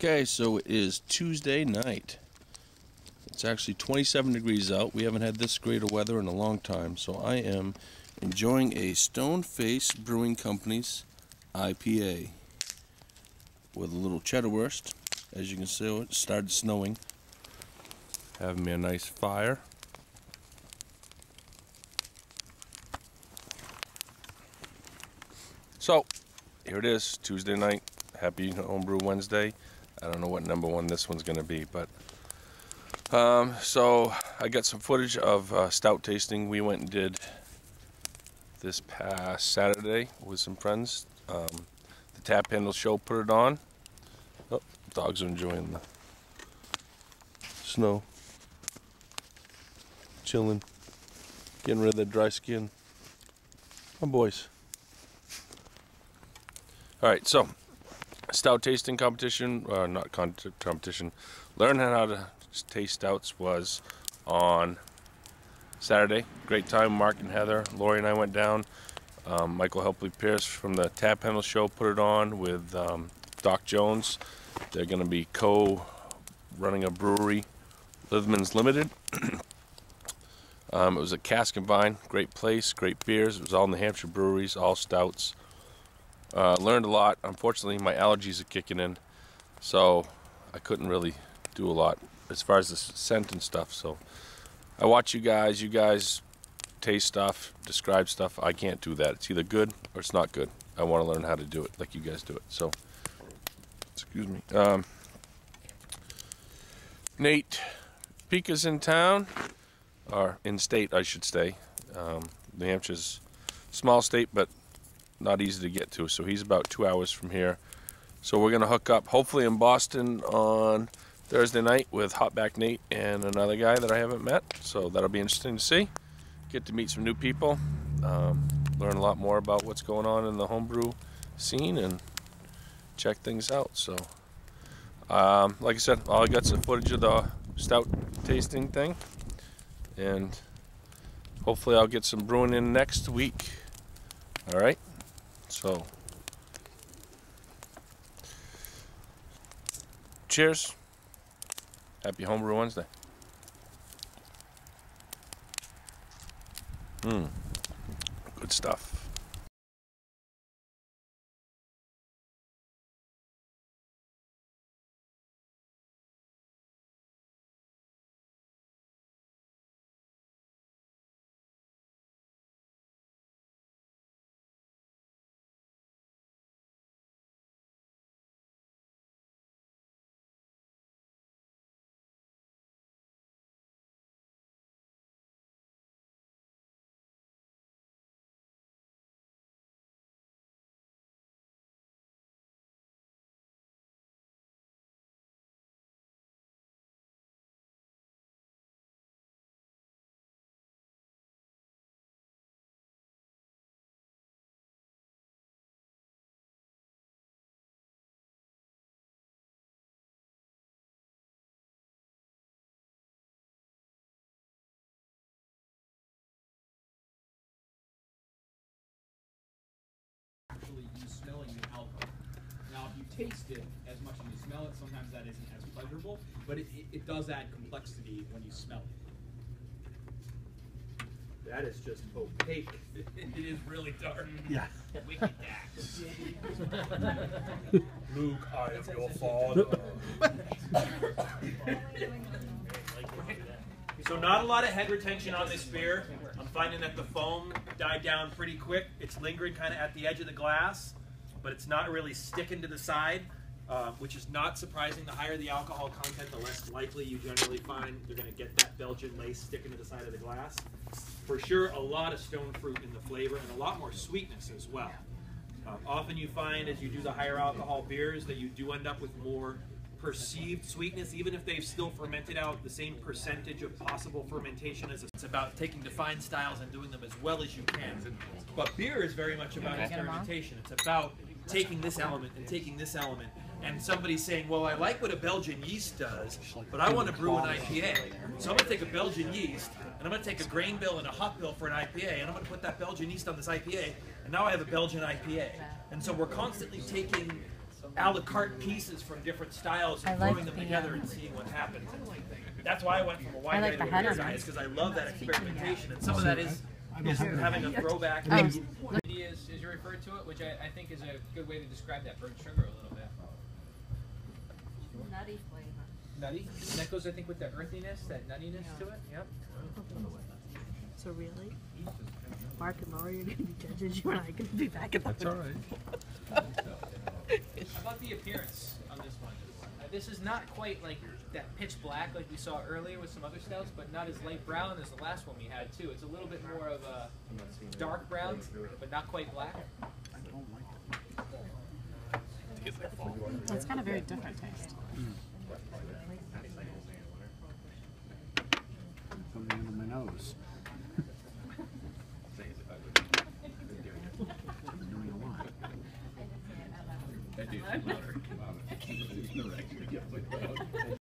Okay, so it is Tuesday night. It's actually 27 degrees out. We haven't had this great of weather in a long time, so I am enjoying a Stoneface Brewing Company's IPA with a little cheddar wurst. As you can see, it started snowing. Having me a nice fire. So, here it is, Tuesday night. Happy Homebrew Wednesday. I don't know what number one this one's going to be, but so I got some footage of stout tasting we went and did this past Saturday with some friends. The Tap Handle Show put it on. Oh, dogs are enjoying the snow. Chilling. Getting rid of that dry skin. Come on, boys. Alright, so stout tasting competition, not competition, learn how to taste stouts was on Saturday. Great time. Mark and Heather, Lori and I went down. Michael Helpley Pierce from the Tap Handle Show put it on with Doc Jones. They're going to be co-running a brewery, Lithman's Limited. It was at Cask And Vine. Great place, great beers. It was all New Hampshire breweries, all stouts. Learned a lot. Unfortunately, my allergies are kicking in, so I couldn't really do a lot as far as the scent and stuff. So I watch you guys taste stuff, describe stuff. I can't do that. It's either good or it's not good. I want to learn how to do it like you guys do it. So, excuse me. Nate Pika's in town, or in state, I should say. New Hampshire's a small state, but not easy to get to, so he's about 2 hours from here. So we're gonna hook up hopefully in Boston on Thursday night with Hotback Nate and another guy that I haven't met, so that'll be interesting to see. Get to meet some new people, learn a lot more about what's going on in the homebrew scene and check things out. So like I said, all I got some footage of the stout tasting thing, and hopefully I'll get some brewing in next week. All right. So, cheers. Happy Homebrew Wednesday. Good stuff. You smelling the alcohol. Now, if you taste it as much as you smell it, sometimes that isn't as pleasurable, but it does add complexity when you smell it. That is just opaque. It is really dark. Yeah. Wicked dax. Luke, I am your father. So not a lot of head retention on this beer. I'm finding that the foam died down pretty quick. It's lingering kind of at the edge of the glass, but it's not really sticking to the side, which is not surprising. The higher the alcohol content, the less likely you generally find you're going to get that Belgian lace sticking to the side of the glass. For sure, a lot of stone fruit in the flavor and a lot more sweetness as well. Often you find as you do the higher alcohol beers that you do end up with more perceived sweetness, even if they've still fermented out the same percentage of possible fermentation. As it's about taking defined styles and doing them as well as you can. But beer is very much about experimentation. It's about taking this element and taking this element. And somebody's saying, well, I like what a Belgian yeast does, but I want to brew an IPA. So I'm going to take a Belgian yeast, and I'm going to take a grain bill and a hop bill for an IPA, and I'm going to put that Belgian yeast on this IPA, and now I have a Belgian IPA. And so we're constantly taking a la carte pieces from different styles and like throwing them the, together and seeing what happens. That's why I went from a wine I guy like the to a header beer guy, ones. because I love that experimentation, and some of that is having a throwback. Is you referred to it, which I think is a good way to describe that burnt sugar a little bit. Nutty flavor. Nutty. And that goes, I think, with the earthiness, that nuttiness to it. Yep. So really? Mark and Laura, you're going to be judges. You and I are going to be back in the That's all right. How about the appearance on this one? This is not quite like that pitch black like we saw earlier with some other stouts, but not as light brown as the last one we had too. It's a little bit more of a dark brown, but not quite black. It's got a very different taste. Something under my nose. Doing a lot.